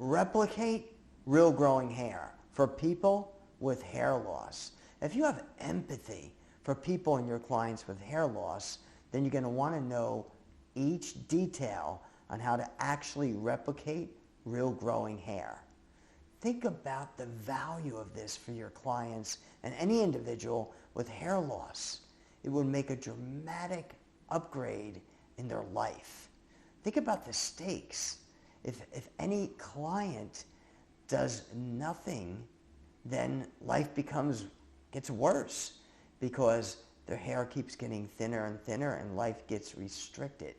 Replicate real growing hair for people with hair loss. If you have empathy for people and your clients with hair loss, then you're going to want to know each detail on how to actually replicate real growing hair. Think about the value of this for your clients and any individual with hair loss. It would make a dramatic upgrade in their life. Think about the stakes. If any client does nothing, then life gets worse because their hair keeps getting thinner and thinner and life gets restricted.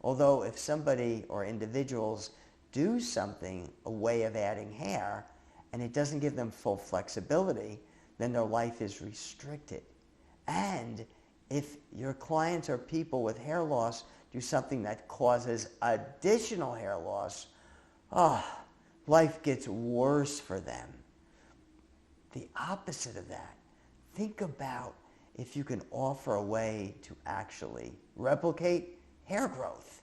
Although if somebody or individuals do something, a way of adding hair, and it doesn't give them full flexibility, then their life is restricted. And if your clients or people with hair loss do something that causes additional hair loss, life gets worse for them. The opposite of that, think about if you can offer a way to actually replicate hair growth.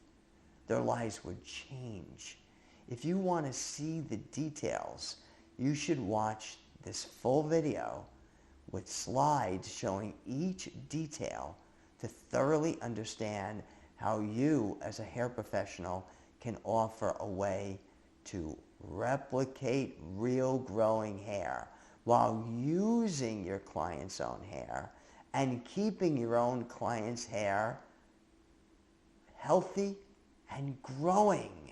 Their lives would change. If you want to see the details, you should watch this full video with slides showing each detail to thoroughly understand how you as a hair professional can offer a way to replicate real growing hair while using your client's own hair and keeping your own client's hair healthy and growing.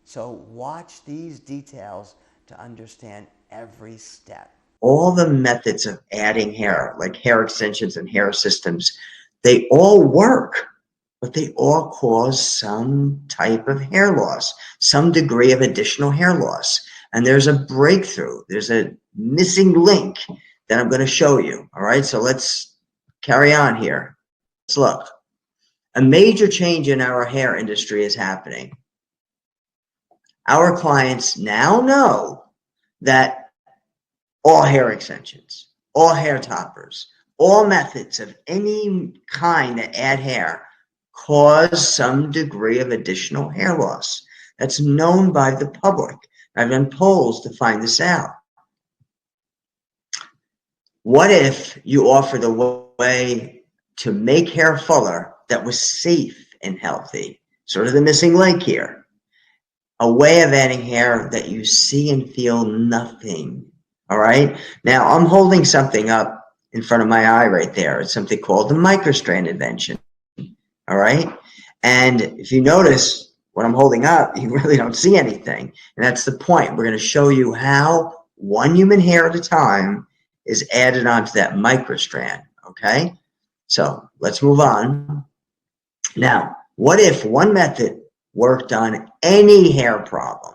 So watch these details to understand every step. All the methods of adding hair, like hair extensions and hair systems, they all work, but they all cause some type of hair loss, some degree of additional hair loss. And there's a breakthrough. There's a missing link that I'm going to show you. All right, so let's carry on here. Let's look. A major change in our hair industry is happening. Our clients now know that all hair extensions, all hair toppers, all methods of any kind that add hair cause some degree of additional hair loss. That's known by the public. I've done polls to find this out. What if you offered a way to make hair fuller that was safe and healthy? Sort of the missing link here. A way of adding hair that you see and feel nothing. All right. Now I'm holding something up in front of my eye right there. It's something called the microstrand invention. All right. And if you notice what I'm holding up, you really don't see anything. And that's the point. We're going to show you how one human hair at a time is added onto that microstrand. Okay. So let's move on. Now, what if one method worked on any hair problem,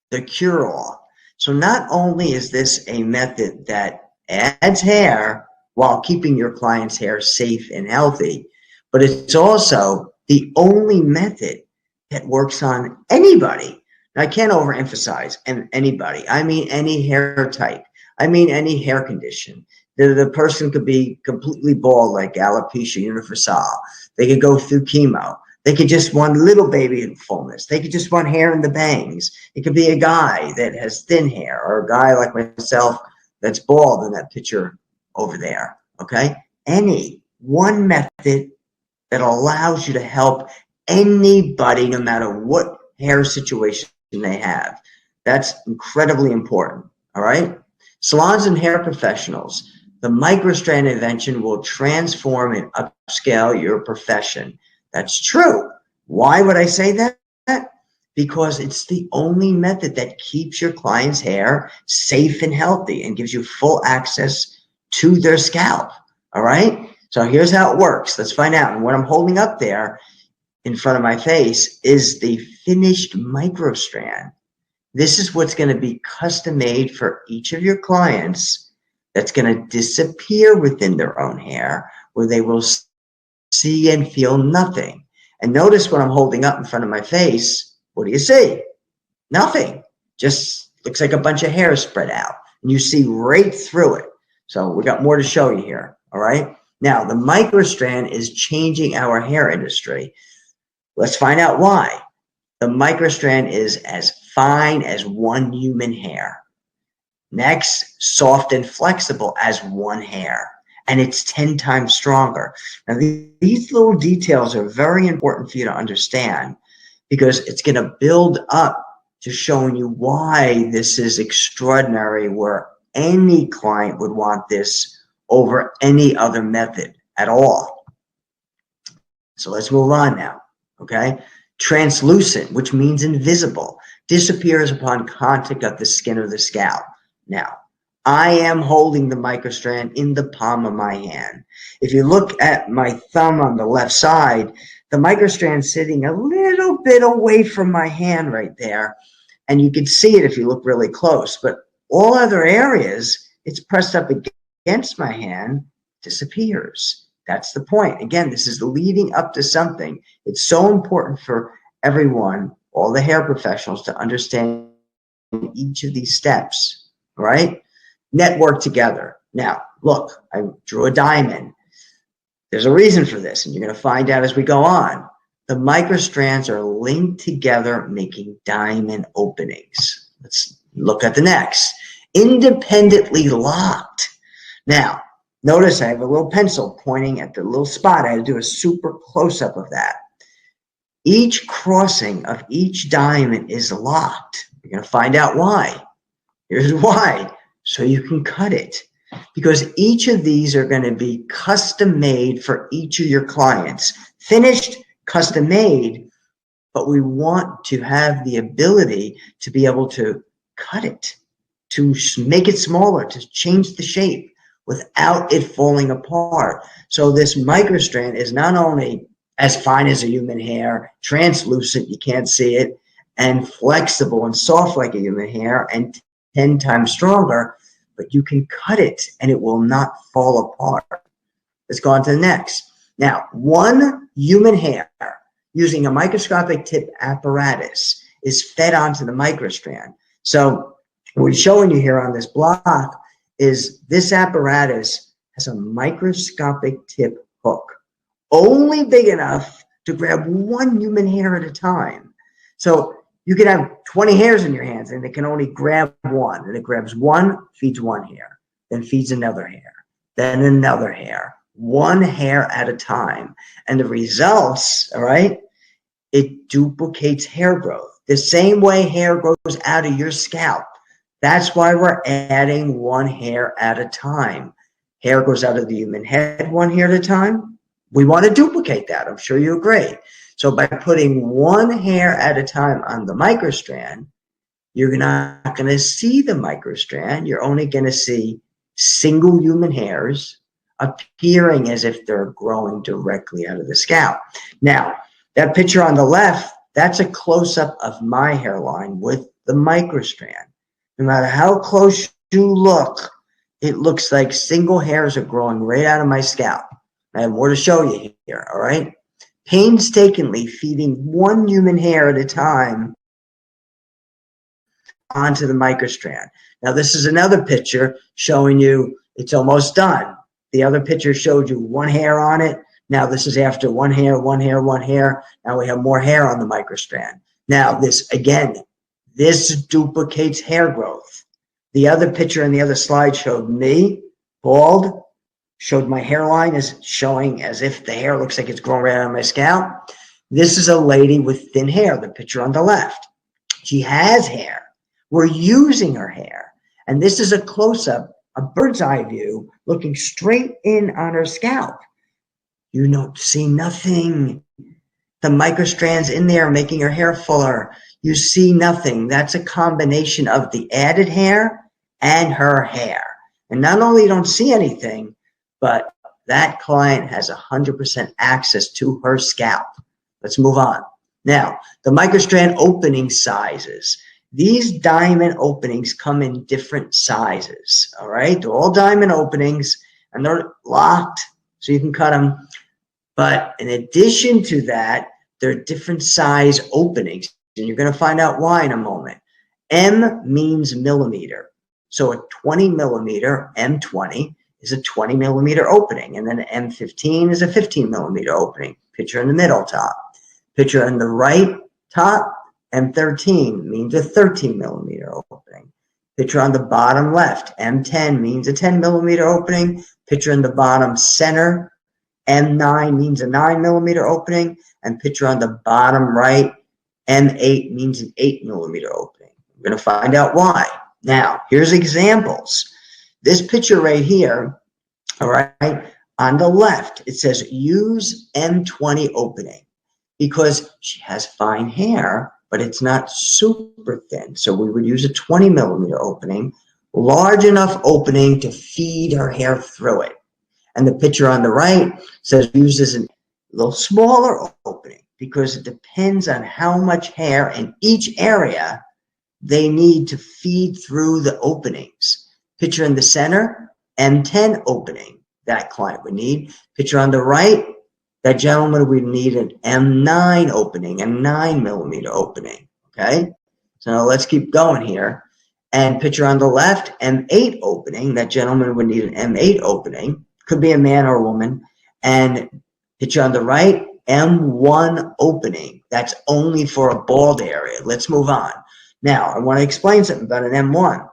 the cure-all? So not only is this a method that adds hair while keeping your client's hair safe and healthy, but it's also the only method that works on anybody. Now, I can't overemphasize anybody. I mean any hair type. I mean any hair condition. The person could be completely bald, like alopecia universal. They could go through chemo. They could just want little baby fullness. They could just want hair in the bangs. It could be a guy that has thin hair or a guy like myself that's bald in that picture over there, okay? Any one method that allows you to help anybody no matter what hair situation they have. That's incredibly important, all right? Salons and hair professionals, the microstrand invention will transform and upscale your profession. That's true. Why would I say that? Because it's the only method that keeps your client's hair safe and healthy and gives you full access to their scalp. All right? So here's how it works. Let's find out. And what I'm holding up there in front of my face is the finished microstrand. This is what's going to be custom made for each of your clients that's going to disappear within their own hair, where they will see and feel nothing. And notice what I'm holding up in front of my face. What do you see? Nothing. Just looks like a bunch of hair spread out. And you see right through it. So we got more to show you here. All right. Now, the microstrand is changing our hair industry. Let's find out why. The microstrand is as fine as one human hair. Next, soft and flexible as one hair. And it's 10 times stronger. Now, these little details are very important for you to understand because it's going to build up to showing you why this is extraordinary, where any client would want this over any other method at all. So let's move on now, okay? Translucent, which means invisible, disappears upon contact of the skin or the scalp. Now, I am holding the microstrand in the palm of my hand. If you look at my thumb on the left side, the microstrand sitting a little bit away from my hand right there, and you can see it if you look really close, but all other areas, it's pressed up against my hand, disappears. That's the point. Again, this is leading up to something. It's so important for everyone, all the hair professionals, to understand each of these steps, right? Network together. Now, look, I drew a diamond. There's a reason for this, and you're going to find out as we go on. The microstrands are linked together, making diamond openings. Let's look at the next. Independently locked. Now, notice I have a little pencil pointing at the little spot. I had to do a super close-up of that. Each crossing of each diamond is locked. You're going to find out why. Here's why. So you can cut it. Because each of these are going to be custom made for each of your clients. Finished, custom made, but we want to have the ability to be able to cut it, to make it smaller, to change the shape without it falling apart. So this microstrand is not only as fine as a human hair, translucent, you can't see it, and flexible and soft like a human hair, and 10 times stronger, but you can cut it and it will not fall apart. Let's go on to the next. Now, one human hair using a microscopic tip apparatus is fed onto the microstrand. So what we're showing you here on this block is this apparatus has a microscopic tip hook, only big enough to grab one human hair at a time. So you can have 20 hairs in your hands and it can only grab one. And it grabs one, feeds one hair, then feeds another hair, then another hair, one hair at a time. And the results, all right, it duplicates hair growth. The same way hair grows out of your scalp. That's why we're adding one hair at a time. Hair grows out of the human head one hair at a time. We want to duplicate that. I'm sure you agree. So by putting one hair at a time on the microstrand, you're not going to see the microstrand. You're only going to see single human hairs appearing as if they're growing directly out of the scalp. Now, that picture on the left, that's a close-up of my hairline with the microstrand. No matter how close you look, it looks like single hairs are growing right out of my scalp. I have more to show you here, all right? Painstakingly feeding one human hair at a time onto the microstrand. Now, this is another picture showing you it's almost done. The other picture showed you one hair on it. Now, this is after one hair, one hair, one hair. Now we have more hair on the microstrand. Now, this, again, this duplicates hair growth. The other picture in the other slide showed me, bald, showed my hairline is showing as if the hair looks like it's growing right out of my scalp. This is a lady with thin hair, the picture on the left. She has hair. We're using her hair. And this is a close-up, a bird's eye view, looking straight in on her scalp. You don't see nothing. The microstrand's in there making her hair fuller. You see nothing. That's a combination of the added hair and her hair. And not only you don't see anything, but that client has 100% access to her scalp. Let's move on. Now, the microstrand opening sizes. These diamond openings come in different sizes, all right? They're all diamond openings, and they're locked, so you can cut them. But in addition to that, there are different size openings, and you're going to find out why in a moment. M means millimeter. So a 20 millimeter, M20, is a 20 millimeter opening, and then M15 is a 15 millimeter opening. Picture in the middle top. Picture on the right top, M13 means a 13 millimeter opening. Picture on the bottom left, M10 means a 10 millimeter opening. Picture in the bottom center, M9 means a 9 millimeter opening. And picture on the bottom right, M8 means an 8 millimeter opening. We're going to find out why. Now, here's examples. This picture right here, all right, on the left, it says use M20 opening because she has fine hair, but it's not super thin. So we would use a 20 millimeter opening, large enough opening to feed her hair through it. And the picture on the right says uses a little smaller opening because it depends on how much hair in each area they need to feed through the openings. Picture in the center, M10 opening that client would need. Picture on the right, that gentleman would need an M9 opening, a 9 millimeter opening, okay? So now let's keep going here. And picture on the left, M8 opening, that gentleman would need an M8 opening, could be a man or a woman. And picture on the right, M1 opening, that's only for a bald area. Let's move on. Now, I want to explain something about an M1.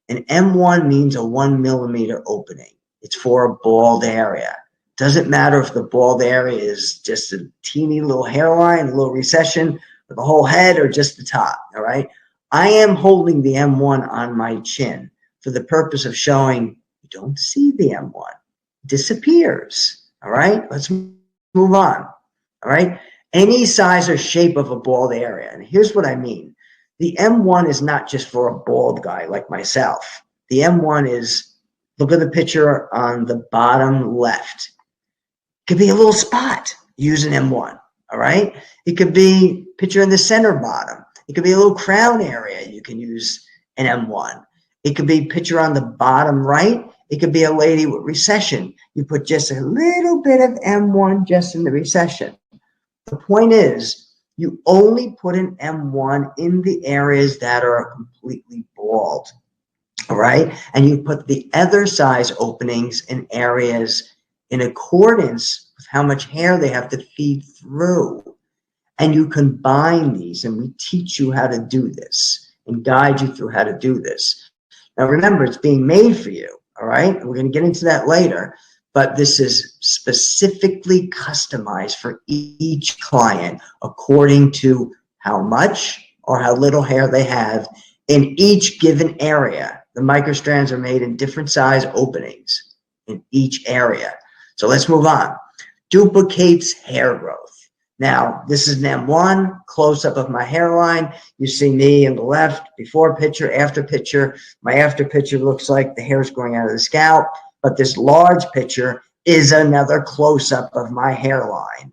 An M1 means a 1 millimeter opening. It's for a bald area. Doesn't matter if the bald area is just a teeny little hairline, a little recession, or the whole head, or just the top, all right? I am holding the M1 on my chin for the purpose of showing you don't see the M1. It disappears, all right? Let's move on, all right? Any size or shape of a bald area, and here's what I mean. The M1 is not just for a bald guy like myself. The M1 is, look at the picture on the bottom left. It could be a little spot. Use an M1, all right? It could be picture in the center bottom. It could be a little crown area. You can use an M1. It could be picture on the bottom right. It could be a lady with recession. You put just a little bit of M1 just in the recession. The point is, you only put an M1 in the areas that are completely bald, all right? And you put the other size openings in areas in accordance with how much hair they have to feed through. And you combine these, and we teach you how to do this and guide you through how to do this. Now, remember, it's being made for you, all right? We're going to get into that later. But this is specifically customized for each client according to how much or how little hair they have in each given area. The microstrands are made in different size openings in each area. So let's move on. Duplicates hair growth. Now, this is an M1, close-up of my hairline. You see me on the left, before picture, after picture. My after picture looks like the hair is growing out of the scalp. But this large picture is another close-up of my hairline.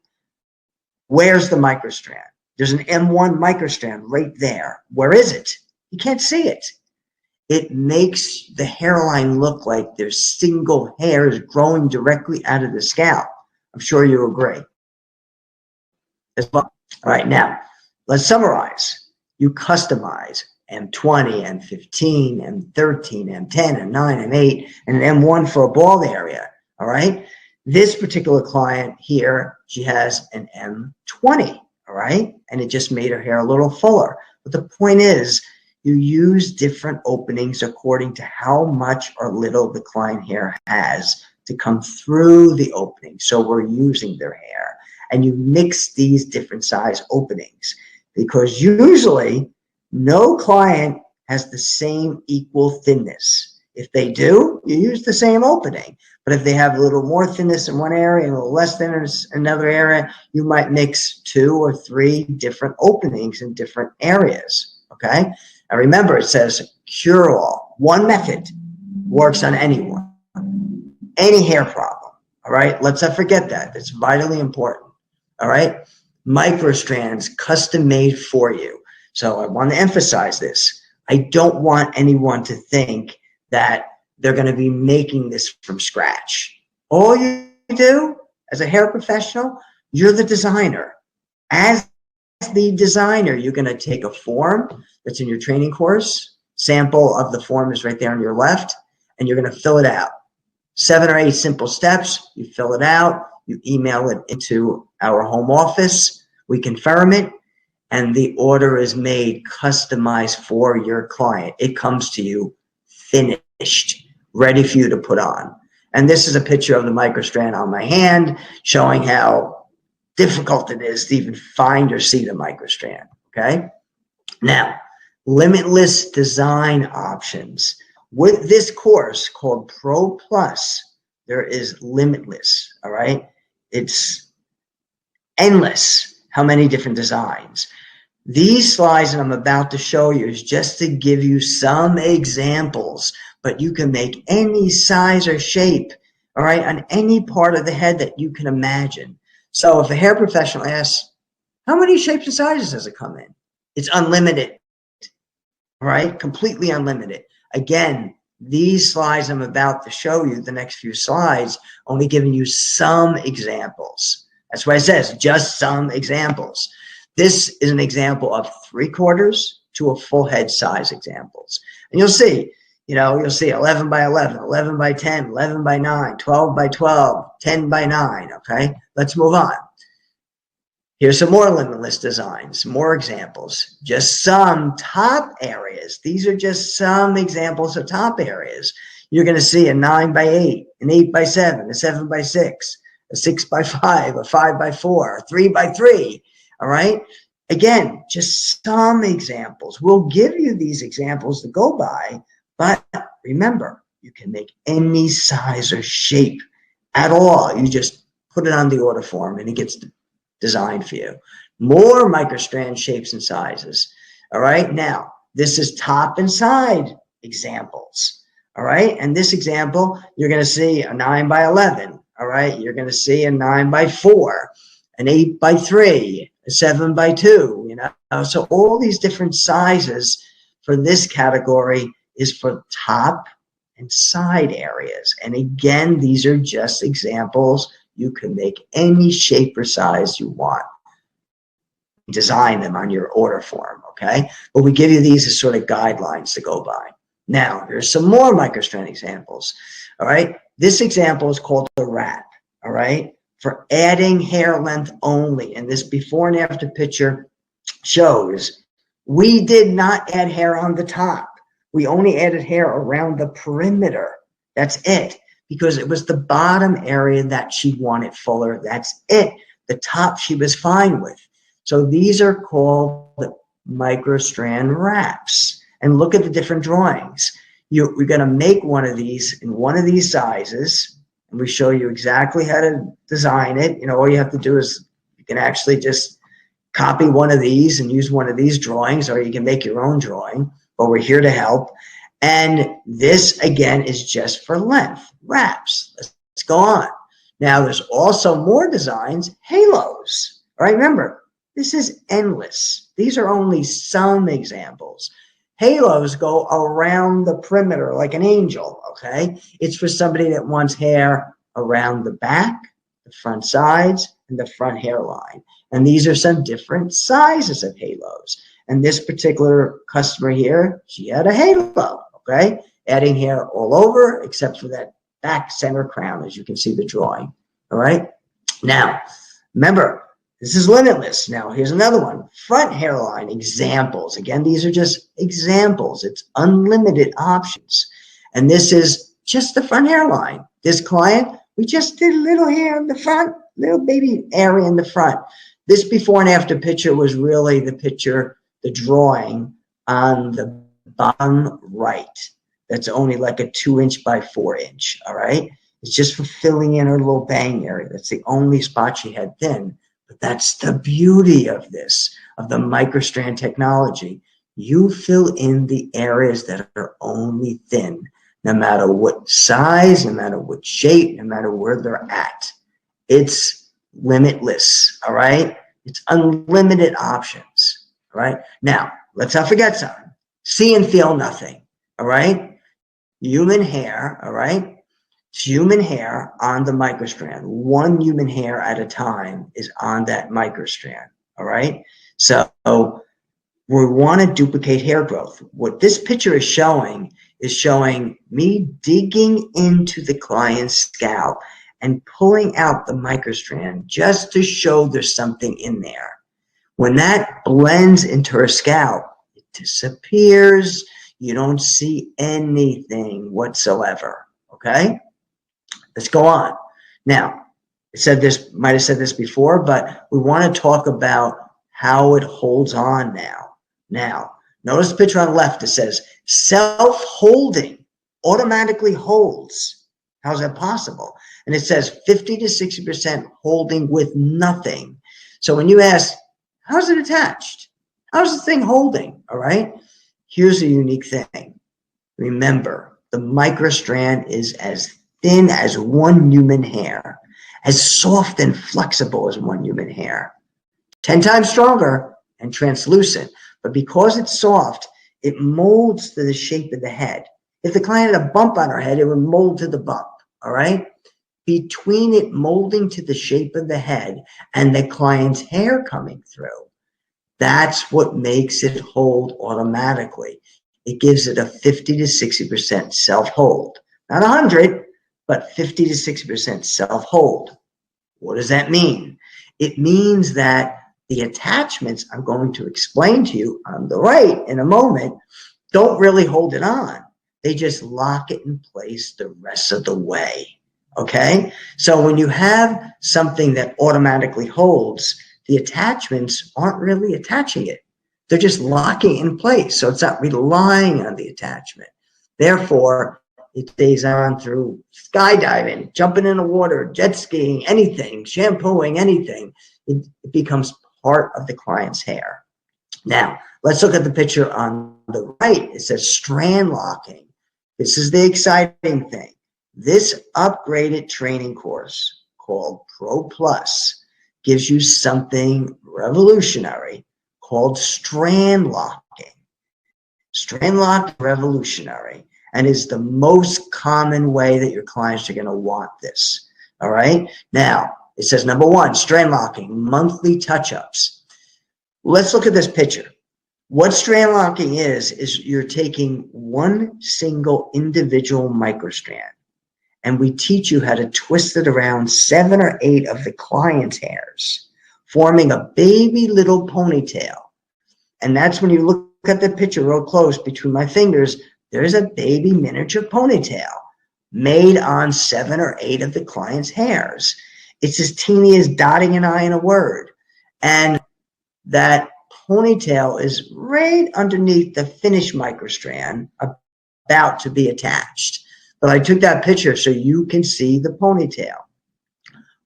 Where's the microstrand? There's an M1 microstrand right there. Where is it? You can't see it. It makes the hairline look like there's single hairs growing directly out of the scalp. I'm sure you agree. All right, now, let's summarize. You customize M20, M15, M13, M10, M9, M8, and an M1 for a bald area, all right? This particular client here, she has an M20, all right? And it just made her hair a little fuller. But the point is, you use different openings according to how much or little the client hair has to come through the opening. So we're using their hair. And you mix these different size openings because usually no client has the same equal thinness. If they do, you use the same opening. But if they have a little more thinness in one area and a little less thinness in another area, you might mix 2 or 3 different openings in different areas, okay? And remember, it says cure all. One method works on anyone, any hair problem, all right? Let's not forget that. It's vitally important, all right? Microstrands, custom made for you. So I want to emphasize this. I don't want anyone to think that they're going to be making this from scratch. All you do as a hair professional, you're the designer. As the designer, you're going to take a form that's in your training course. Sample of the form is right there on your left, and you're going to fill it out. 7 or 8 simple steps. You fill it out. You email it into our home office. We confirm it. and the order is made customized for your client. It comes to you finished, ready for you to put on. And this is a picture of the microstrand on my hand, showing how difficult it is to even find or see the microstrand, okay? Now, limitless design options. With this course called Pro Plus, there is limitless, all right? It's endless how many different designs. These slides that I'm about to show you is just to give you some examples, but you can make any size or shape, all right, on any part of the head that you can imagine. So if a hair professional asks, how many shapes and sizes does it come in? It's unlimited, all right, completely unlimited. Again, these slides I'm about to show you, the next few slides, only giving you some examples. That's why it says just some examples. This is an example of 3/4 to a full head size examples. And you'll see, you'll see 11 by 11, 11 by 10, 11 by 9, 12 by 12, 10 by 9, okay? Let's move on. Here's some more limitless designs, more examples, just some top areas. These are just some examples of top areas. You're going to see a 9 by 8, an 8 by 7, a 7 by 6, a 6 by 5, a 5 by 4, a 3 by 3. All right. Again, just some examples. We'll give you these examples to go by, but remember, you can make any size or shape at all. You just put it on the order form and it gets designed for you. More microstrand shapes and sizes. All right. Now, this is top and side examples. All right. And this example, you're going to see a 9 by 11. All right. You're going to see a 9 by 4, an 8 by 3, a 7 by 2, So all these different sizes for this category is for top and side areas. And again, these are just examples. You can make any shape or size you want. Design them on your order form, okay? But we give you these as sort of guidelines to go by. Now, here's some more microstrand examples, all right? This example is called the wrap, all right? For adding hair length only. And this before and after picture shows we did not add hair on the top. We only added hair around the perimeter. That's it. Because it was the bottom area that she wanted fuller. That's it. The top she was fine with. So these are called microstrand wraps. And look at the different drawings. We're going to make one of these in one of these sizes. And we show you exactly how to design it. All you have to do is you can actually just copy one of these and use one of these drawings, or you can make your own drawing, but we're here to help. And this, again, is just for length, wraps. Let's go on. Now, there's also more designs, halos. All right, remember, this is endless. These are only some examples. Halos go around the perimeter like an angel, okay? It's for somebody that wants hair around the back, the front sides, and the front hairline. And these are some different sizes of halos. And this particular customer here, she had a halo, okay? Adding hair all over except for that back center crown, as you can see the drawing, all right? Now, remember, this is limitless. Now, here's another one. Front hairline examples. Again, these are just examples. It's unlimited options. And this is just the front hairline. This client, we just did a little hair in the front, little baby area in the front. This before and after picture was really the picture, the drawing on the bottom right. That's only like a 2" by 4", all right? It's just for filling in her little bang area. That's the only spot she had thin. But that's the beauty of this, of the microstrand technology. You fill in the areas that are only thin, no matter what size, no matter what shape, no matter where they're at. It's limitless, all right? It's unlimited options, all right? Now, let's not forget something. See and feel nothing, all right? Human hair, all right? Human hair on the microstrand. One human hair at a time is on that microstrand, all right? So we want to duplicate hair growth. What this picture is showing me digging into the client's scalp and pulling out the microstrand just to show there's something in there. When that blends into her scalp, it disappears. You don't see anything whatsoever. Okay? Let's go on. Now, might have said this before, but we want to talk about how it holds on now. Now, notice the picture on the left. It says self-holding automatically holds. How's that possible? And it says 50 to 60% holding with nothing. So when you ask, how's it attached? How's the thing holding? All right. Here's a unique thing. Remember, the microstrand is as thin as one human hair, as soft and flexible as one human hair, 10 times stronger and translucent. But because it's soft, it molds to the shape of the head. If the client had a bump on her head, it would mold to the bump, all right? Between it molding to the shape of the head and the client's hair coming through, that's what makes it hold automatically. It gives it a 50 to 60% self-hold. Not 100, but 50 to 60% self-hold. What does that mean? It means that the attachments I'm going to explain to you on the right in a moment don't really hold it on. They just lock it in place the rest of the way. Okay? So when you have something that automatically holds, the attachments aren't really attaching it. They're just locking it in place. So it's not relying on the attachment. Therefore, it stays on through skydiving, jumping in the water, jet skiing, anything, shampooing, anything. It becomes part of the client's hair. Now, let's look at the picture on the right. It says strand locking. This is the exciting thing. This upgraded training course called Pro Plus gives you something revolutionary called strand locking. Strand lock revolutionary, and is the most common way that your clients are going to want this. All right. Now, it says number one, strand locking, monthly touch-ups. Let's look at this picture. What strand locking is you're taking one single individual microstrand, and we teach you how to twist it around 7 or 8 of the client's hairs, forming a baby little ponytail. And that's when you look at the picture real close between my fingers, there's a baby miniature ponytail made on 7 or 8 of the client's hairs. It's as teeny as dotting an I in a word. And that ponytail is right underneath the finished microstrand about to be attached. But I took that picture so you can see the ponytail.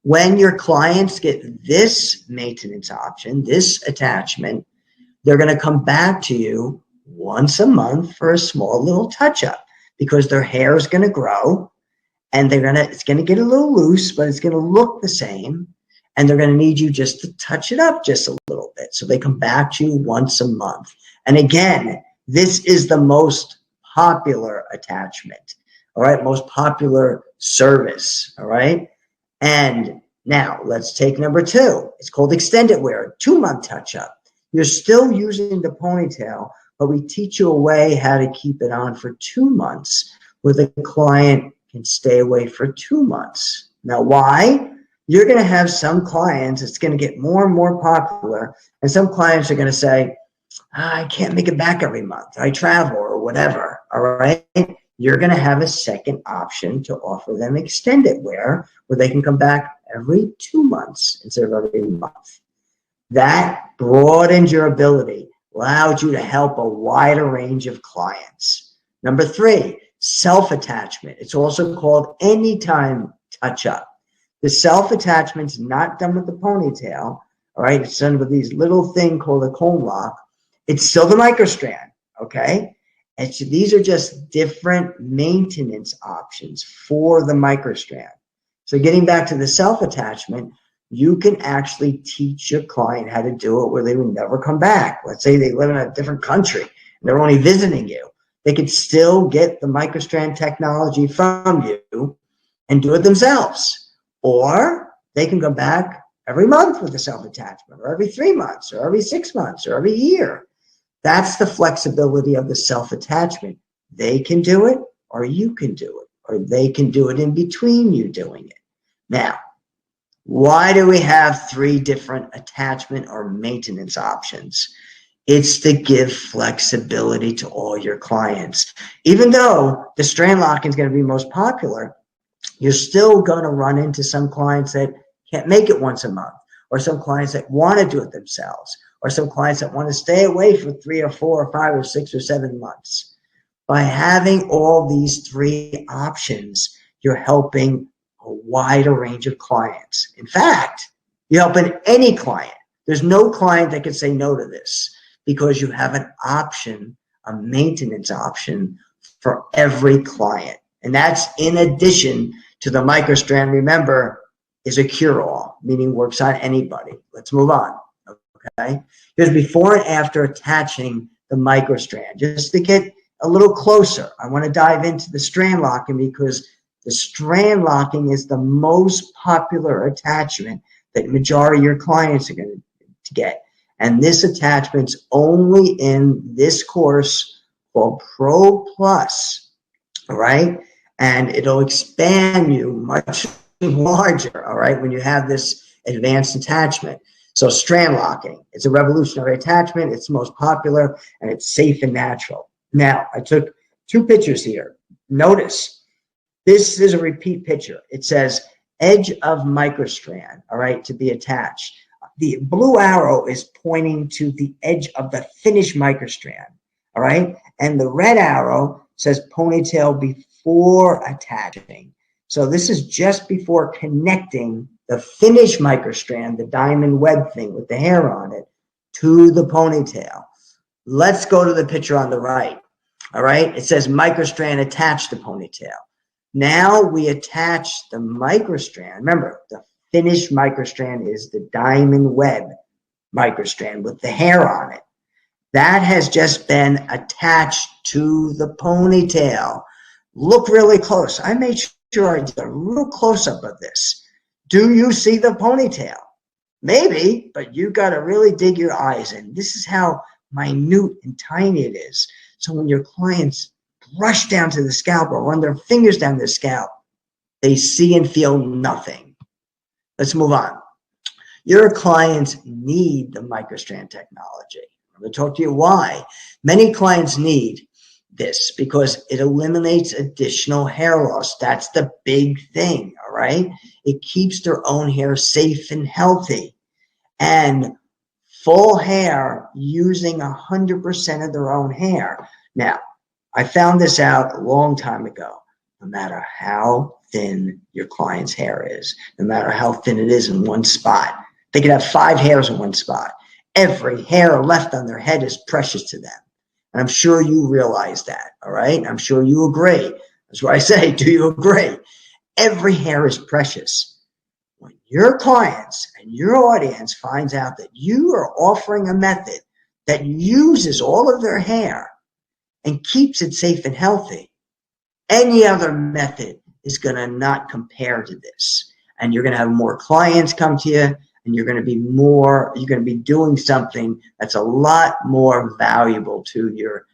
When your clients get this maintenance option, this attachment, they're going to come back to you once a month for a small little touch-up because their hair is going to grow and it's going to get a little loose, but it's going to look the same. And they're going to need you just to touch it up just a little bit. So they come back to you once a month. And again, this is the most popular attachment. All right, most popular service. All right. And now let's take number 2. It's called extended wear, 2-month touch-up. You're still using the ponytail, but we teach you a way how to keep it on for 2 months where the client can stay away for 2 months. Now, why? You're going to have some clients, it's going to get more and more popular, and some clients are going to say, I can't make it back every month. I travel or whatever, all right? You're going to have a second option to offer them extended wear where they can come back every 2 months instead of every month. That broadens your ability, allows you to help a wider range of clients. Number 3, self-attachment. It's also called anytime touch-up. The self-attachment's not done with the ponytail, all right? It's done with these little thing called a comb lock. It's still the microstrand, okay? And so these are just different maintenance options for the microstrand. So getting back to the self-attachment, you can actually teach your client how to do it where they would never come back. Let's say they live in a different country and they're only visiting you. They could still get the microstrand technology from you and do it themselves. Or they can go back every month with the self-attachment, or every 3 months, or every 6 months, or every year. That's the flexibility of the self-attachment. They can do it, or you can do it, or they can do it in between you doing it. Now, Why do we have 3 different attachment or maintenance options? It's to give flexibility to all your clients. Even though the strand locking is going to be most popular, you're still going to run into some clients that can't make it once a month, or some clients that want to do it themselves, or some clients that want to stay away for 3 or 4 or 5 or 6 or 7 months. By having all these 3 options, you're helping a wider range of clients. In fact, you're helping any client. There's no client that can say no to this, because you have an option, a maintenance option for every client. And that's in addition to the microstrand, remember, is a cure-all, meaning works on anybody. Let's move on, okay? Here's before and after attaching the microstrand. Just to get a little closer, I want to dive into the strand locking, because the strand locking is the most popular attachment that majority of your clients are going to get. And this attachment's only in this course called Pro Plus, all right? And it'll expand you much larger, all right, when you have this advanced attachment. So strand locking, it's a revolutionary attachment. It's the most popular, and it's safe and natural. Now, I took 2 pictures here. Notice, this is a repeat picture. It says edge of microstrand, all right, to be attached. The blue arrow is pointing to the edge of the finished microstrand, all right? And the red arrow says ponytail before attaching. So this is just before connecting the finished microstrand, the diamond web thing with the hair on it, to the ponytail. Let's go to the picture on the right, all right? It says microstrand attached to ponytail. Now we attach the microstrand. Remember, the finished microstrand is the diamond web microstrand with the hair on it. That has just been attached to the ponytail. Look really close. I made sure I did a real close-up of this. Do you see the ponytail? Maybe, but you got to really dig your eyes in. This is how minute and tiny it is. So when your clients brush down to the scalp or run their fingers down the scalp, they see and feel nothing. Let's move on. Your clients need the microstrand technology. I'm going to talk to you why. Many clients need this because it eliminates additional hair loss. That's the big thing, all right? It keeps their own hair safe and healthy. And full hair using 100% of their own hair. Now, I found this out a long time ago. No matter how thin your client's hair is, no matter how thin it is in one spot, they could have 5 hairs in one spot. Every hair left on their head is precious to them. And I'm sure you realize that, all right? I'm sure you agree. That's why I say, do you agree? Every hair is precious. When your clients and your audience finds out that you are offering a method that uses all of their hair and keeps it safe and healthy, any other method is going to not compare to this. And you're going to have more clients come to you, and you're going to be doing something that's a lot more valuable to your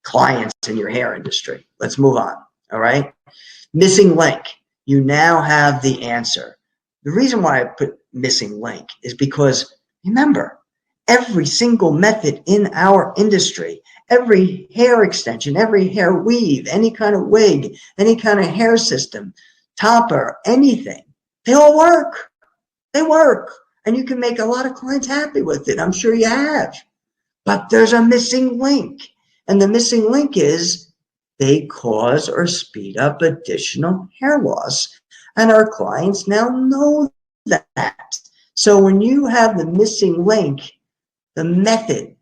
clients in your hair industry. Let's move on, all right? Missing link. You now have the answer. The reason why I put missing link is because, remember, every single method in our industry, every hair extension, every hair weave, any kind of wig, any kind of hair system, topper, anything, they all work. They work. And you can make a lot of clients happy with it. I'm sure you have. But there's a missing link. And the missing link is they cause or speed up additional hair loss. And our clients now know that. So when you have the missing link, the method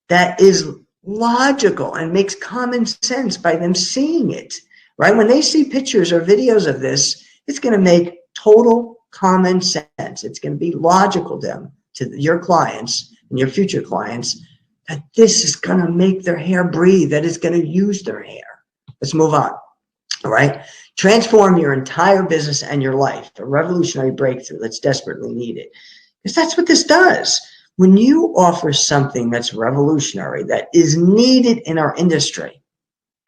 that is logical and makes common sense by them seeing it, right? When they see pictures or videos of this, it's going to make total common sense. It's going to be logical to them, to your clients and your future clients, that this is going to make their hair breathe, that it's going to use their hair. Let's move on. All right. Transform your entire business and your life. A revolutionary breakthrough that's desperately needed. Because that's what this does. When you offer something that's revolutionary, that is needed in our industry,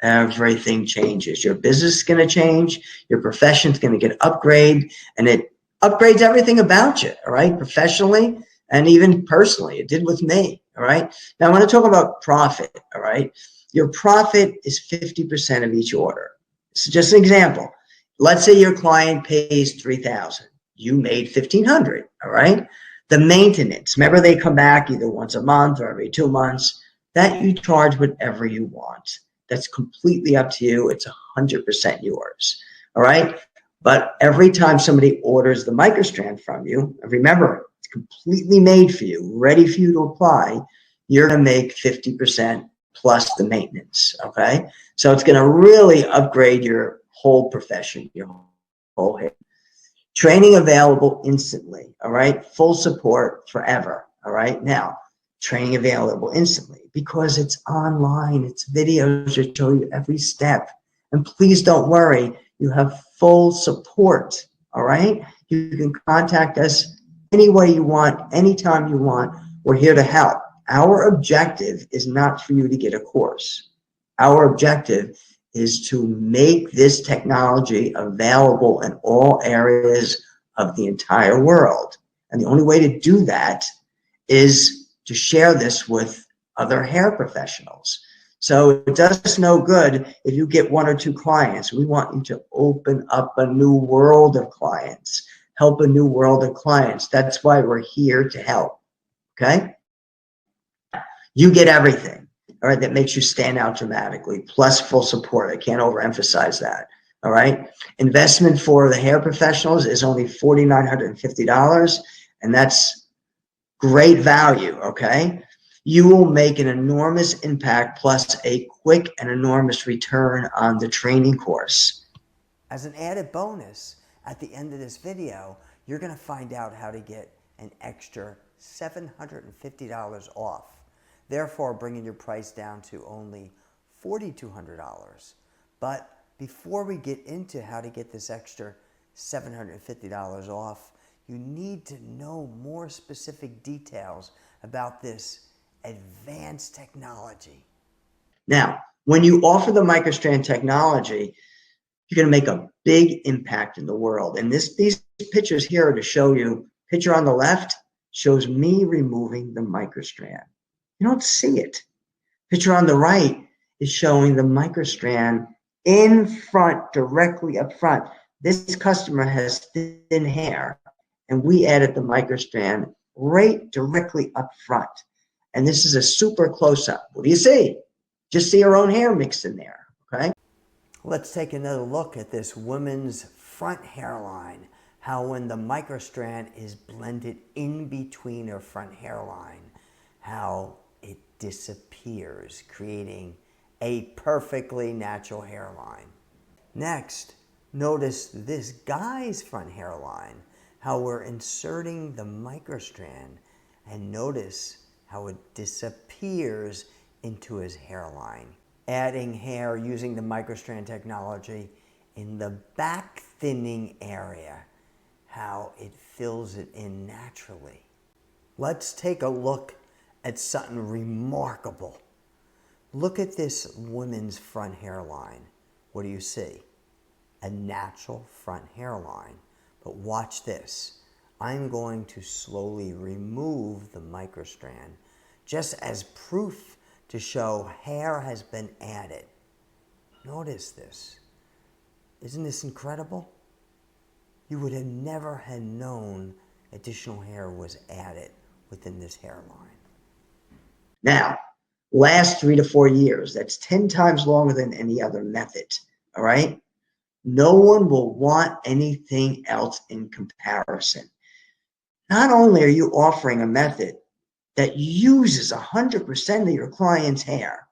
everything changes. Your business is going to change. Your profession is going to get upgraded, and it upgrades everything about you, all right, professionally and even personally. It did with me, all right. Now I want to talk about profit, all right. Your profit is 50% of each order. So just an example. Let's say your client pays $3,000. You made $1,500, all right. The maintenance, remember they come back either once a month or every 2 months, that you charge whatever you want. That's completely up to you. It's 100% yours, all right. But every time somebody orders the microstrand from you, and remember, it's completely made for you, ready for you to apply, you're going to make 50% plus the maintenance, okay? So it's going to really upgrade your whole profession, your whole hair. Training available instantly, all right? Full support forever, all right? Now, training available instantly because it's online. It's videos that show you every step. And please don't worry, you have full support, all right? You can contact us any way you want, anytime you want. We're here to help. Our objective is not for you to get a course. Our objective is to make this technology available in all areas of the entire world. And the only way to do that is to share this with other hair professionals. So it does us no good if you get 1 or 2 clients. We want you to open up a new world of clients, help a new world of clients. That's why we're here to help, okay? You get everything, all right, that makes you stand out dramatically, plus full support. I can't overemphasize that, all right? Investment for the hair professionals is only $4,950, and that's great value, okay? You will make an enormous impact plus a quick and enormous return on the training course. As an added bonus, at the end of this video, you're going to find out how to get an extra $750 off, therefore bringing your price down to only $4,200. But before we get into how to get this extra $750 off, you need to know more specific details about this advanced technology. Now, when you offer the microstrand technology, you're going to make a big impact in the world. And these pictures here are to show you. Picture on the left shows me removing the microstrand. You don't see it. Picture on the right is showing the microstrand in front, directly up front. This customer has thin hair, and we added the microstrand right directly up front. And this is a super close-up. What do you see? Just see her own hair mixed in there, okay? Let's take another look at this woman's front hairline, how when the microstrand is blended in between her front hairline, how it disappears, creating a perfectly natural hairline. Next, notice this guy's front hairline, how we're inserting the microstrand, and notice how it disappears into his hairline. Adding hair using the microstrand technology in the back thinning area, how it fills it in naturally. Let's take a look at something remarkable. Look at this woman's front hairline. What do you see? A natural front hairline. But watch this. I'm going to slowly remove the microstrand just as proof to show hair has been added. Notice this. Isn't this incredible? You would have never have known additional hair was added within this hairline. Now, last 3 to 4 years, that's 10 times longer than any other method, all right? No one will want anything else in comparison. Not only are you offering a method that uses 100% of your client's hair,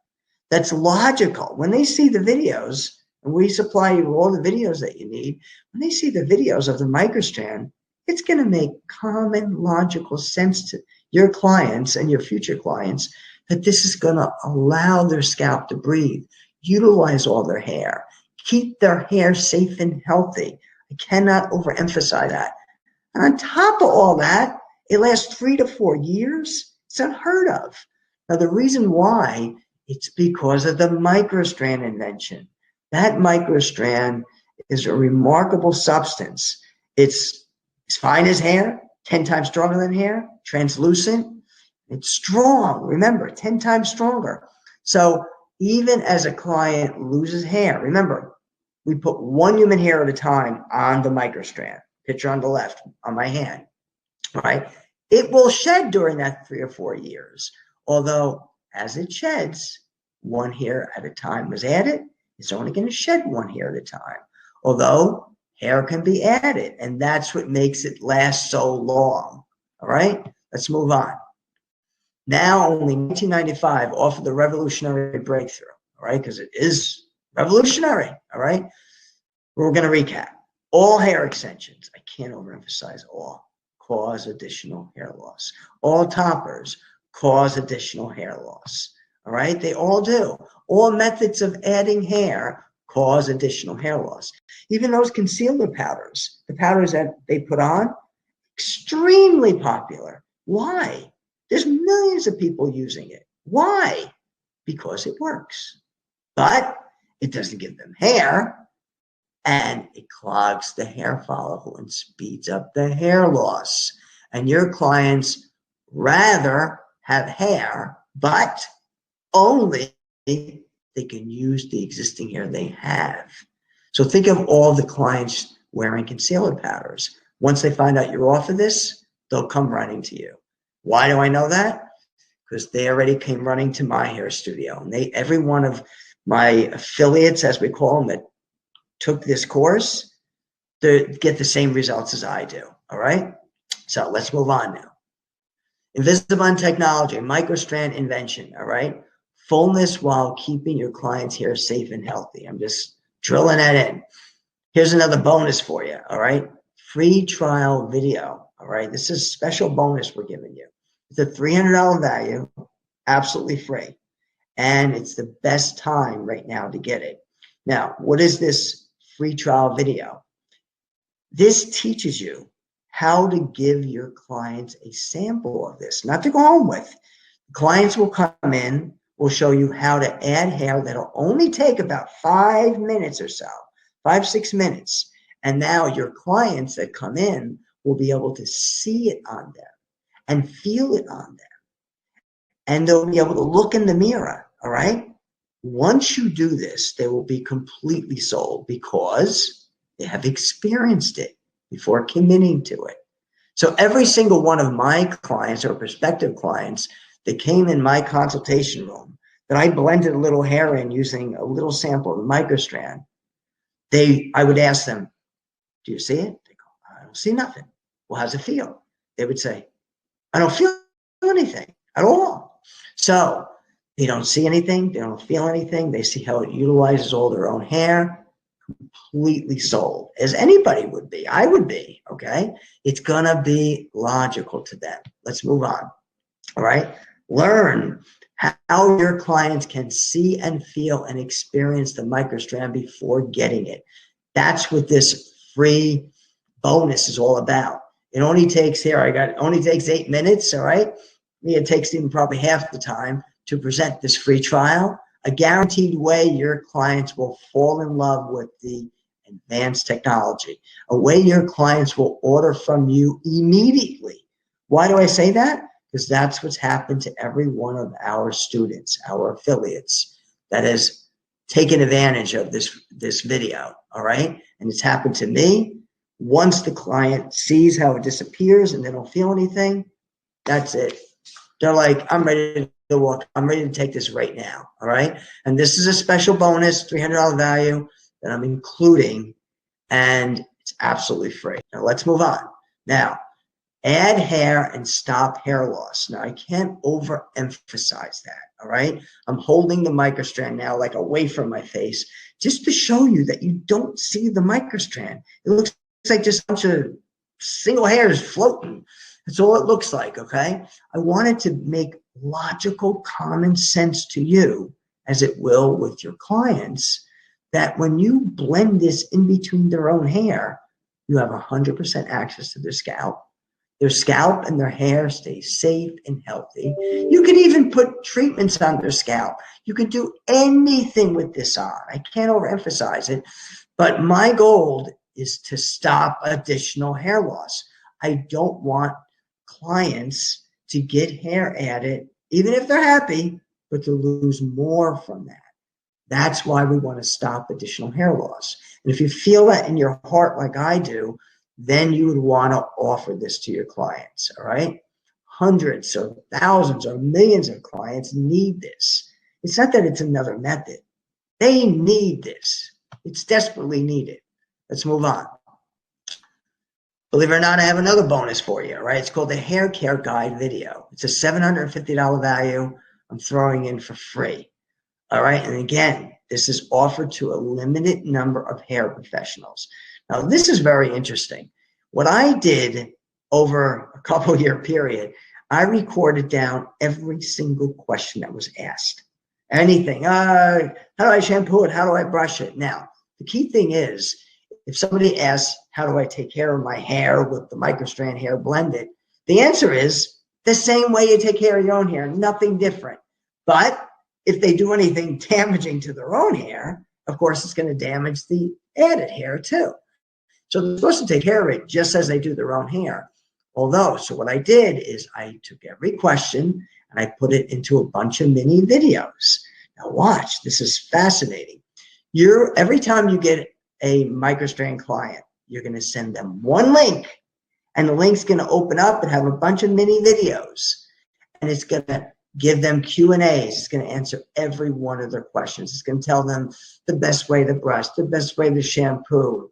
that's logical. When they see the videos, and we supply you all the videos that you need, when they see the videos of the microstrand, it's going to make common logical sense to your clients and your future clients that this is going to allow their scalp to breathe, utilize all their hair, keep their hair safe and healthy. I cannot overemphasize that. And on top of all that, it lasts 3 to 4 years. It's unheard of. Now, the reason why, it's because of the microstrand invention. That microstrand is a remarkable substance. It's As fine as hair, 10 times stronger than hair, translucent, it's strong. Remember, 10 times stronger. So even as a client loses hair, remember, we put one human hair at a time on the microstrand. Picture on the left on my hand, right? It will shed during that 3 or 4 years. Although as it sheds, one hair at a time was added, it's only going to shed one hair at a time. Although hair can be added, and that's what makes it last so long. All right, let's move on. Now, only 1995 offered the revolutionary breakthrough, all right, because it is revolutionary, all right? We're going to recap. All hair extensions, I can't overemphasize all, cause additional hair loss. All toppers cause additional hair loss, all right? They all do. All methods of adding hair cause additional hair loss. Even those concealer powders, the powders that they put on, extremely popular. Why? There's millions of people using it. Why? Because it works. But it doesn't give them hair, and it clogs the hair follicle and speeds up the hair loss. And your clients rather have hair, but only they can use the existing hair they have. So think of all the clients wearing concealer powders. Once they find out you're off of this, they'll come running to you. Why do I know that? Because they already came running to my hair studio. And every one of my affiliates, as we call them, that took this course, they get the same results as I do. All right? So let's move on now. InvisaBlend technology, microstrand invention. All right? Fullness while keeping your client's hair safe and healthy. I'm just drilling that in. Here's another bonus for you. All right? Free trial video. All right? This is a special bonus we're giving you. It's a $300 value, absolutely free. And it's the best time right now to get it. Now, what is this free trial video? This teaches you how to give your clients a sample of this, not to go home with. Clients will come in, will show you how to add hair that'll only take about 5 minutes or so, 5-6 minutes. And now your clients that come in will be able to see it on them and feel it on them. And they'll be able to look in the mirror, all right? Once you do this, they will be completely sold because they have experienced it before committing to it. So every single one of my clients or prospective clients that came in my consultation room, that I blended a little hair in using a little sample of the microstrand, I would ask them, do you see it? They go, I don't see nothing. Well, how's it feel? They would say, I don't feel anything at all. So they don't see anything. They don't feel anything. They see how it utilizes all their own hair. Completely sold, as anybody would be. I would be, okay? It's going to be logical to them. Let's move on, all right? Learn how your clients can see and feel and experience the microstrand before getting it. That's what this free bonus is all about. It only takes only takes 8 minutes, all right? It takes even probably half the time to present this free trial, a guaranteed way your clients will fall in love with the advanced technology, a way your clients will order from you immediately. Why do I say that? Because that's what's happened to every one of our students, our affiliates, that has taken advantage of this video, all right? And it's happened to me. Once the client sees how it disappears and they don't feel anything, that's it. They're like, I'm ready to walk. I'm ready to take this right now, all right? And this is a special bonus, $300 value that I'm including, and it's absolutely free. Now, let's move on. Now, add hair and stop hair loss. Now, I can't overemphasize that, all right? I'm holding the microstrand now like away from my face just to show you that you don't see the microstrand. It looks like just a bunch of single hairs floating. That's all it looks like, okay? I wanted to make logical, common sense to you, as it will with your clients, that when you blend this in between their own hair, you have 100% access to their scalp. Their scalp and their hair stay safe and healthy. You can even put treatments on their scalp. You can do anything with this on. I can't overemphasize it, but my goal is to stop additional hair loss. I don't want clients to get hair added, even if they're happy, but to lose more from that. That's why we want to stop additional hair loss. And if you feel that in your heart like I do, then you would want to offer this to your clients, all right? Hundreds or thousands or millions of clients need this. It's not that it's another method. They need this. It's desperately needed. Let's move on. Believe it or not, I have another bonus for you, right? It's called the Hair Care Guide video. It's a $750 value I'm throwing in for free. All right. And again, this is offered to a limited number of hair professionals. Now, this is very interesting. What I did over a couple year period, I recorded down every single question that was asked. Anything. How do I shampoo it? How do I brush it? Now, the key thing is, if somebody asks, how do I take care of my hair with the microstrand hair blended? The answer is the same way you take care of your own hair, nothing different. But if they do anything damaging to their own hair, of course, it's going to damage the added hair too. So they're supposed to take care of it just as they do their own hair. So what I did is I took every question and I put it into a bunch of mini videos. Now watch, this is fascinating. Every time you get a microstrand client, you're going to send them one link, and the link's going to open up and have a bunch of mini videos, and it's going to give them Q&As. It's going to answer every one of their questions. It's going to tell them the best way to brush, the best way to shampoo,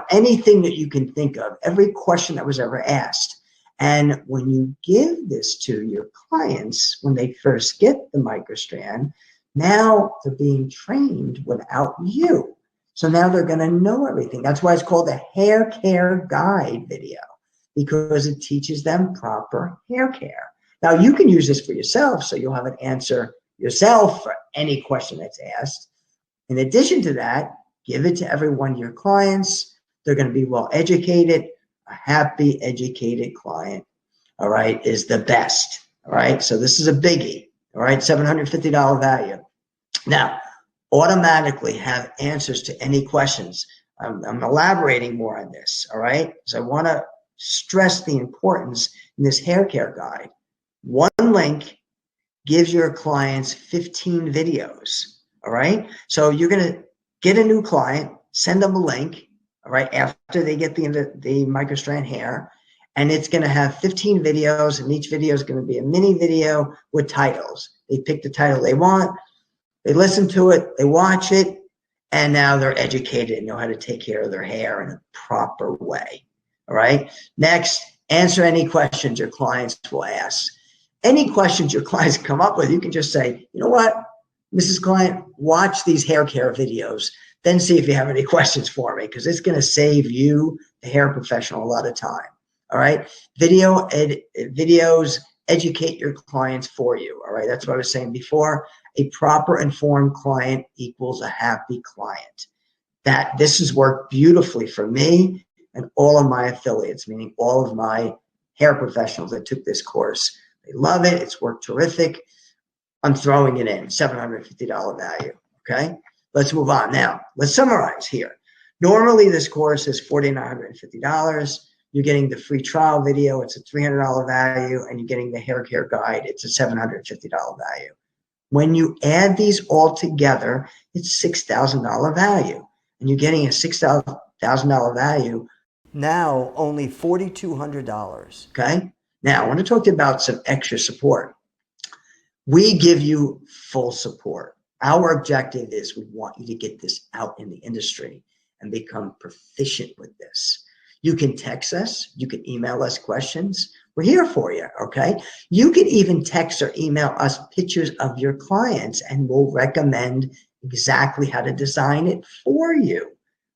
anything that you can think of, every question that was ever asked. And when you give this to your clients, when they first get the microstrand, now they're being trained without you. So now they're going to know everything. That's why it's called a hair care guide video, because it teaches them proper hair care. Now, you can use this for yourself, so you'll have an answer yourself for any question that's asked. In addition to that, give it to every one of your clients. They're going to be well educated. A happy, educated client, all right, is the best. All right, so this is a biggie. All right, $750 value. Now, automatically have answers to any questions. I'm elaborating more on this, all right? So I want to stress the importance in this hair care guide. One link gives your clients 15 videos, all right? So you're going to get a new client, send them a link, all right, after they get the microstrand hair, and it's going to have 15 videos, and each video is going to be a mini video with titles. They pick the title they want. They listen to it, they watch it, and now they're educated and know how to take care of their hair in a proper way. All right. Next, answer any questions your clients will ask. Any questions your clients come up with, you can just say, you know what, Mrs. Client, watch these hair care videos, then see if you have any questions for me, because it's going to save you, the hair professional, a lot of time. All right. Videos educate your clients for you. All right. That's what I was saying before. A proper informed client equals a happy client. This has worked beautifully for me and all of my affiliates, meaning all of my hair professionals that took this course. They love it. It's worked terrific. I'm throwing it in, $750 value. Okay. Let's move on. Now, let's summarize here. Normally, this course is $4,950. You're getting the free trial video. It's a $300 value. And you're getting the hair care guide. It's a $750 value. When you add these all together, it's $6,000 value. And you're getting a $6,000 value. Now, only $4,200. Okay. Now, I want to talk to you about some extra support. We give you full support. Our objective is we want you to get this out in the industry and become proficient with this. You can text us. You can email us questions. We're here for you, okay? You can even text or email us pictures of your clients, and we'll recommend exactly how to design it for you,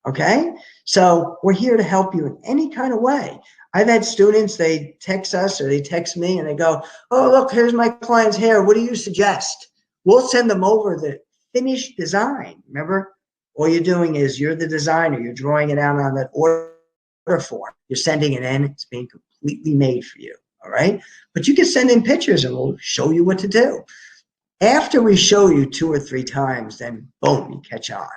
okay? So we're here to help you in any kind of way. I've had students, they text us or they text me and they go, oh, look, here's my client's hair. What do you suggest? We'll send them over the finished design. Remember, all you're doing is you're the designer. You're drawing it out on that order form. You're sending it in. It's being completely made for you, all right? But you can send in pictures and we'll show you what to do. After we show you 2 or 3 times, then boom, you catch on.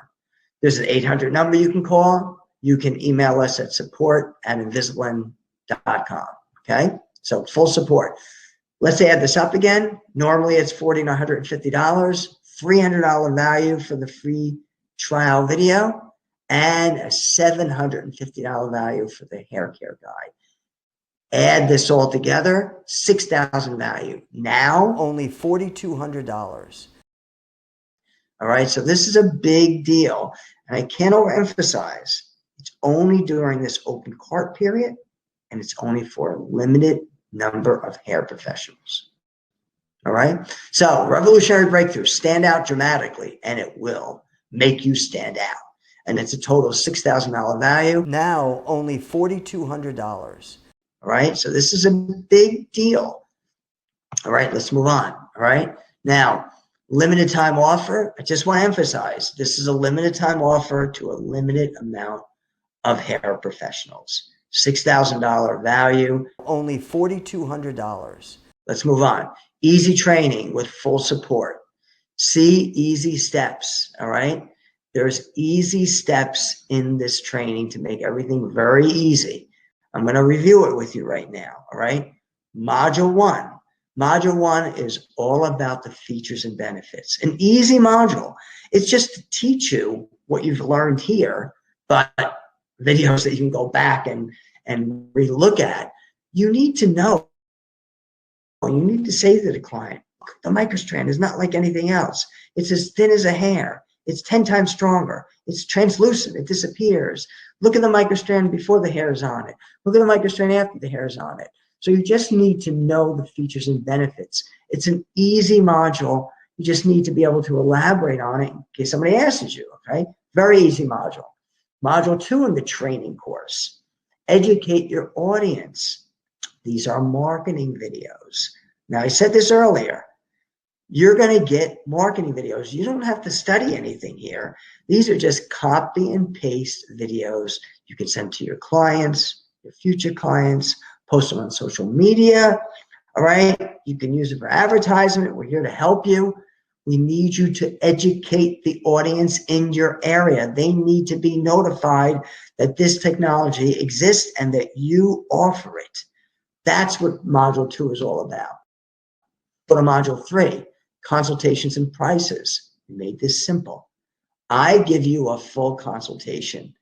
There's an 800 number you can call. You can email us at support@InvisaBlend.com. InvisaBlend.com. Okay, so full support. Let's add this up again. Normally it's $4,950, $300 value for the free trial video, and a $750 value for the hair care guide. Add this all together, $6,000 value. Now only $4,200. All right, so this is a big deal. And I can't overemphasize, it's only during this open cart period, and it's only for a limited number of hair professionals. All right, so revolutionary breakthrough, stand out dramatically, and it will make you stand out. And it's a total of $6,000 value. Now only $4,200. All right, so this is a big deal. All right, let's move on. All right, now, limited time offer. I just want to emphasize, this is a limited time offer to a limited amount of hair professionals. $6,000 value. Only $4,200. Let's move on. Easy training with full support. See easy steps, all right? There's easy steps in this training to make everything very easy. I'm going to review it with you right now, all right? Module 1. Module 1 is all about the features and benefits. An easy module. It's just to teach you what you've learned here, but videos that you can go back and relook at. You need to know. You need to say to the client, the microstrand is not like anything else. It's as thin as a hair. It's 10 times stronger. It's translucent. It disappears. Look at the microstrand before the hair is on it. Look at the microstrand after the hair is on it. So you just need to know the features and benefits. It's an easy module. You just need to be able to elaborate on it in case somebody asks you, okay? Very easy module. Module 2 in the training course, educate your audience. These are marketing videos. Now, I said this earlier. You're going to get marketing videos. You don't have to study anything here. These are just copy and paste videos you can send to your clients, your future clients, post them on social media, all right? You can use it for advertisement. We're here to help you. We need you to educate the audience in your area. They need to be notified that this technology exists and that you offer it. That's what Module 2 is all about. Go to Module 3, consultations and prices. We made this simple. I give you a full consultation.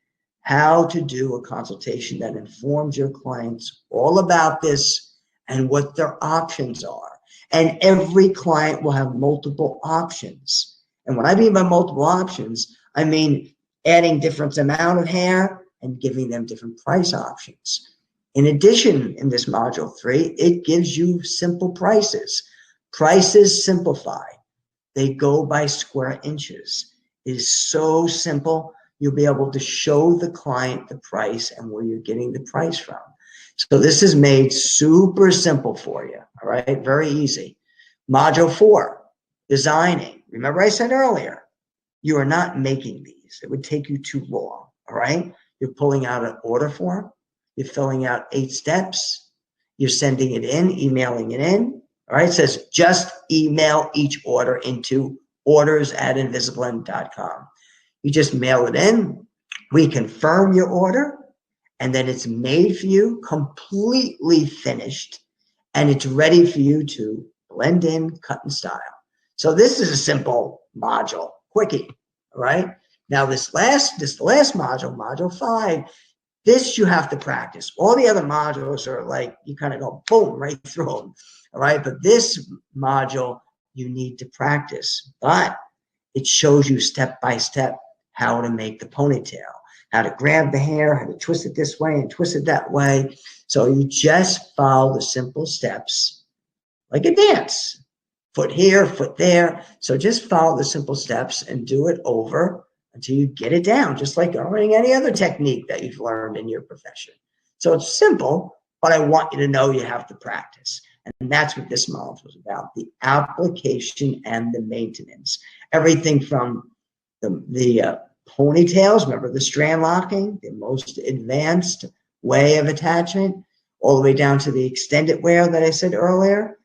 How to do a consultation that informs your clients all about this and what their options are. And every client will have multiple options. And what I mean by multiple options, I mean adding different amount of hair and giving them different price options. In addition, in this Module 3, it gives you simple prices. Prices simplified. They go by square inches. It is so simple. You'll be able to show the client the price and where you're getting the price from. So this is made super simple for you, all right? Very easy. Module 4, designing. Remember I said earlier, you are not making these. It would take you too long, all right? You're pulling out an order form. You're filling out 8 steps. You're sending it in, emailing it in, all right? It says just email each order into orders@InvisaBlend.com. You just mail it in. We confirm your order, and then it's made for you, completely finished, and it's ready for you to blend in, cut, and style. So this is a simple module, quickie, all right? Now this last module, Module 5, this you have to practice. All the other modules are like, you kind of go boom, right through them, all right? But this module, you need to practice. But it shows you step by step how to make the ponytail, how to grab the hair, how to twist it this way and twist it that way. So you just follow the simple steps like a dance. Foot here, foot there. So just follow the simple steps and do it over until you get it down, just like learning any other technique that you've learned in your profession. So it's simple, but I want you to know you have to practice. And that's what this module is about, the application and the maintenance. Everything from the ponytails, remember the strand locking, the most advanced way of attachment, all the way down to the extended wear that I said earlier,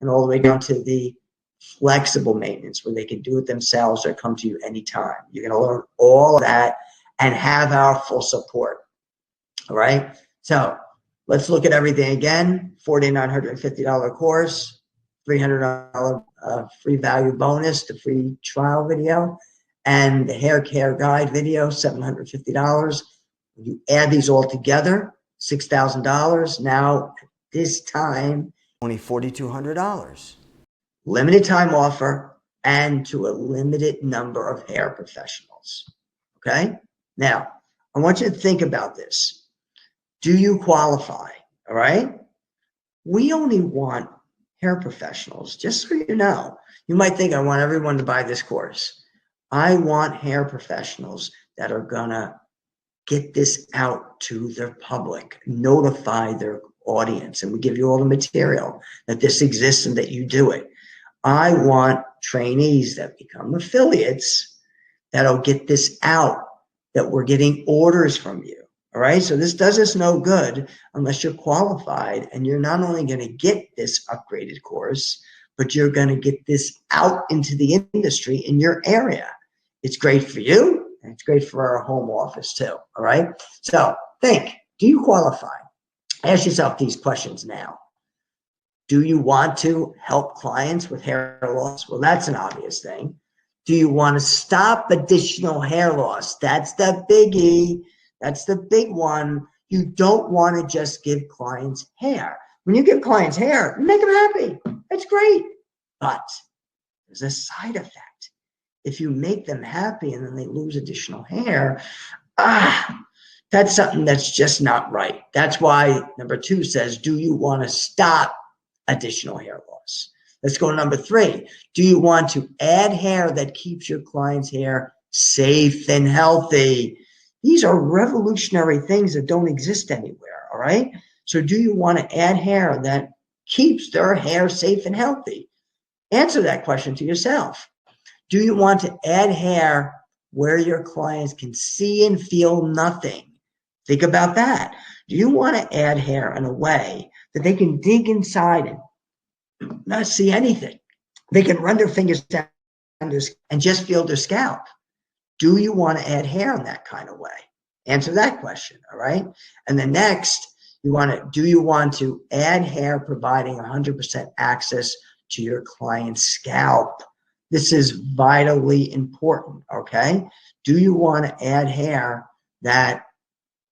and all the way down to the flexible maintenance where they can do it themselves or come to you anytime. You're going to learn all of that and have our full support. All right. So Let's look at everything again. $4,950 course, $300 free value bonus, the free trial video, and the hair care guide video, $750. When you add these all together, $6,000. Now, this time, only $4,200. limited time offer and to a limited number of hair professionals. Okay? Now, I want you to think about this. Do you qualify? All right? We only want hair professionals, just so you know. You might think I want everyone to buy this course. I want hair professionals that are going to get this out to their public, notify their audience, and we give you all the material that this exists and that you do it. I want trainees that become affiliates that'll get this out, that we're getting orders from you. All right. So this does us no good unless you're qualified, and you're not only going to get this upgraded course, but you're going to get this out into the industry in your area. It's great for you, and it's great for our home office too. All right. So think, do you qualify? Ask yourself these questions now. Do you want to help clients with hair loss? Well, that's an obvious thing. Do you want to stop additional hair loss? That's the biggie. That's the big one. You don't want to just give clients hair. When you give clients hair, you make them happy. That's great. But there's a side effect. If you make them happy and then they lose additional hair, that's something that's just not right. That's why number 2 says, do you want to stop additional hair loss? Let's go to number 3. Do you want to add hair that keeps your client's hair safe and healthy? These are revolutionary things that don't exist anywhere, all right? So do you want to add hair that keeps their hair safe and healthy? Answer that question to yourself. Do you want to add hair where your clients can see and feel nothing? Think about that. Do you want to add hair in a way that they can dig inside and not see anything? They can run their fingers down and just feel their scalp. Do you want to add hair in that kind of way? Answer that question, all right? And then next, do you want to add hair providing 100% access to your client's scalp? This is vitally important, okay? Do you want to add hair that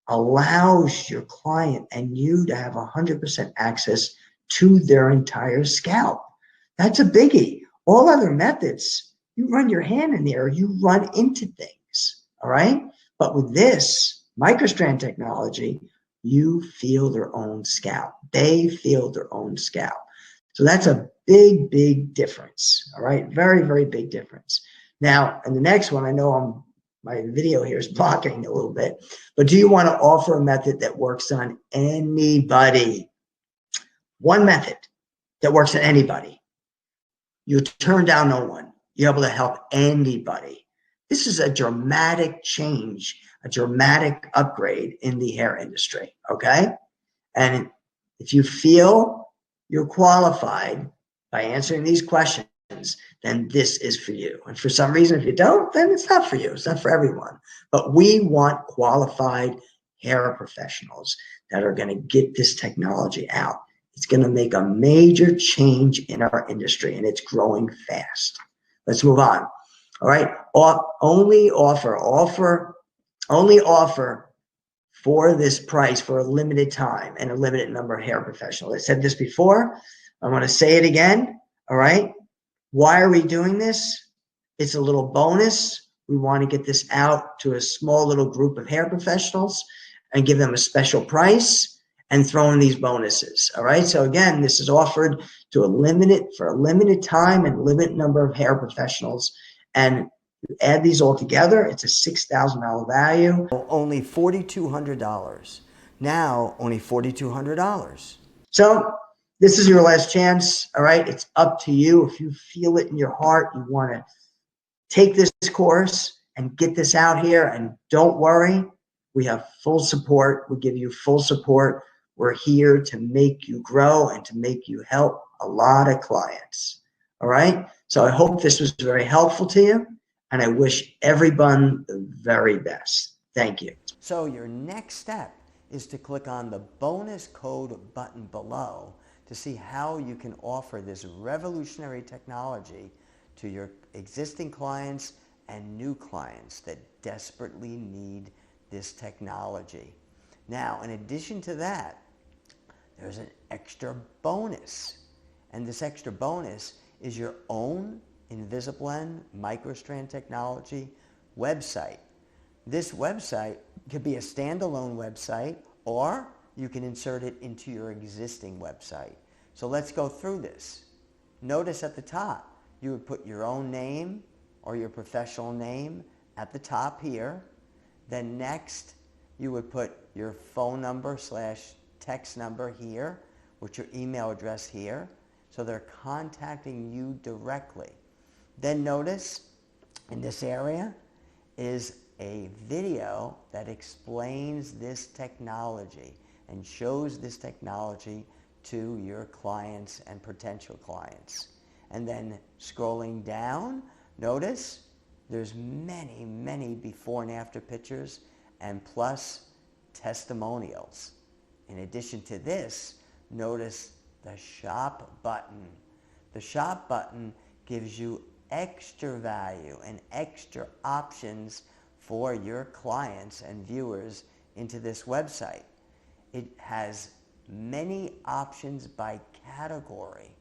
allows your client and you to have 100% access to their entire scalp? That's a biggie. All other methods, you run your hand in there, you run into things, all right? But with this microstrand technology, you feel their own scalp. They feel their own scalp. So that's a big, big difference, all right? Very, very big difference. Now, and the next one, I know my video here is blocking a little bit, but do you want to offer a method that works on anybody? One method that works on anybody. You turn down no one. You're able to help anybody. This is a dramatic change, a dramatic upgrade in the hair industry, okay? And if you feel you're qualified by answering these questions, then this is for you. And for some reason, if you don't, then it's not for you. It's not for everyone. But we want qualified hair professionals that are going to get this technology out. It's going to make a major change in our industry, and it's growing fast. Let's move on. All right. Only offer for this price for a limited time and a limited number of hair professionals. I said this before. I want to say it again. All right. Why are we doing this? It's a little bonus. We want to get this out to a small little group of hair professionals and give them a special price and throw in these bonuses. All right. So again, this is offered to for a limited time and limited number of hair professionals. And you add these all together, it's a $6,000 value. Only $4,200. Now, only $4,200. So this is your last chance. All right. It's up to you. If you feel it in your heart, you want to take this course and get this out here. And don't worry, we have full support. We give you full support. We're here to make you grow and to make you help a lot of clients. All right. So I hope this was very helpful to you, and I wish everyone the very best. Thank you. So your next step is to click on the bonus code button below to see how you can offer this revolutionary technology to your existing clients and new clients that desperately need this technology. Now, in addition to that, there's an extra bonus. And this extra bonus is your own InvisaBlend microstrand technology website. This website could be a standalone website, or you can insert it into your existing website. So let's go through this. Notice at the top, you would put your own name or your professional name at the top here. Then next, you would put your phone number / text number here, with your email address here, so they're contacting you directly. Then notice in this area is a video that explains this technology and shows this technology to your clients and potential clients. And then scrolling down, notice there's many before and after pictures and plus testimonials. In addition to this, notice the shop button. The shop button gives you extra value and extra options for your clients and viewers into this website. It has many options by category.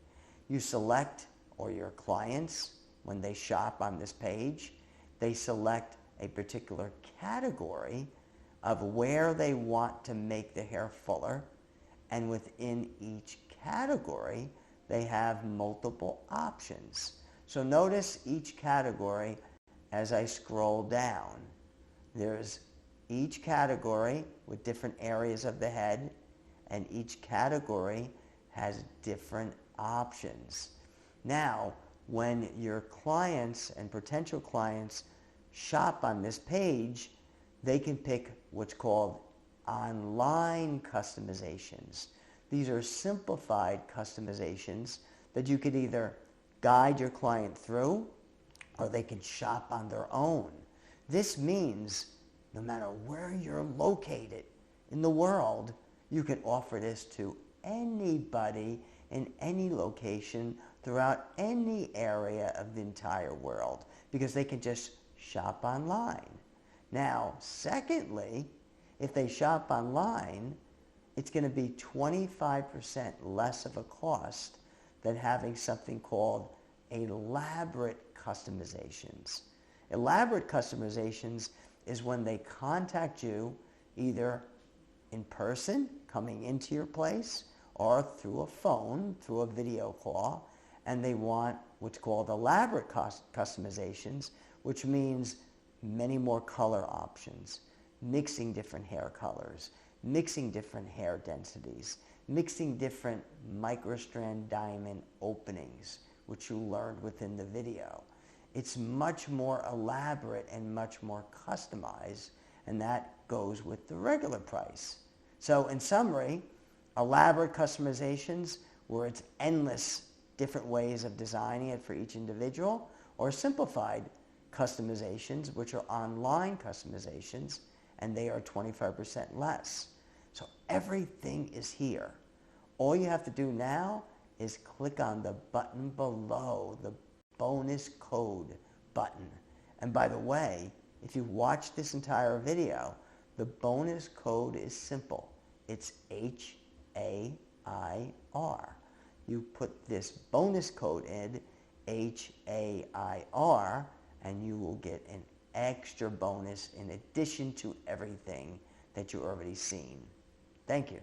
You select, or your clients, when they shop on this page, they select a particular category of where they want to make the hair fuller, and within each category they have multiple options. So notice each category as I scroll down. There's each category with different areas of the head, and each category has different options. Now, when your clients and potential clients shop on this page, they can pick what's called online customizations. These are simplified customizations that you could either guide your client through, or they can shop on their own. This means no matter where you're located in the world, you can offer this to anybody in any location throughout any area of the entire world, because they can just shop online. Now, secondly, if they shop online, it's going to be 25% less of a cost than having something called elaborate customizations. Elaborate customizations is when they contact you either in person, coming into your place, or through a phone, through a video call, and they want what's called elaborate customizations, which means many more color options, mixing different hair colors, mixing different hair densities, mixing different microstrand diamond openings, which you learned within the video. It's much more elaborate and much more customized, and that goes with the regular price. So in summary, elaborate customizations, where it's endless different ways of designing it for each individual, or simplified customizations, which are online customizations, and they are 25% less. So everything is here. All you have to do now is click on the button below, the bonus code button. And by the way, if you watch this entire video, the bonus code is simple. It's HAIR. You put this bonus code in, HAIR, and you will get an extra bonus in addition to everything that you've already seen. Thank you.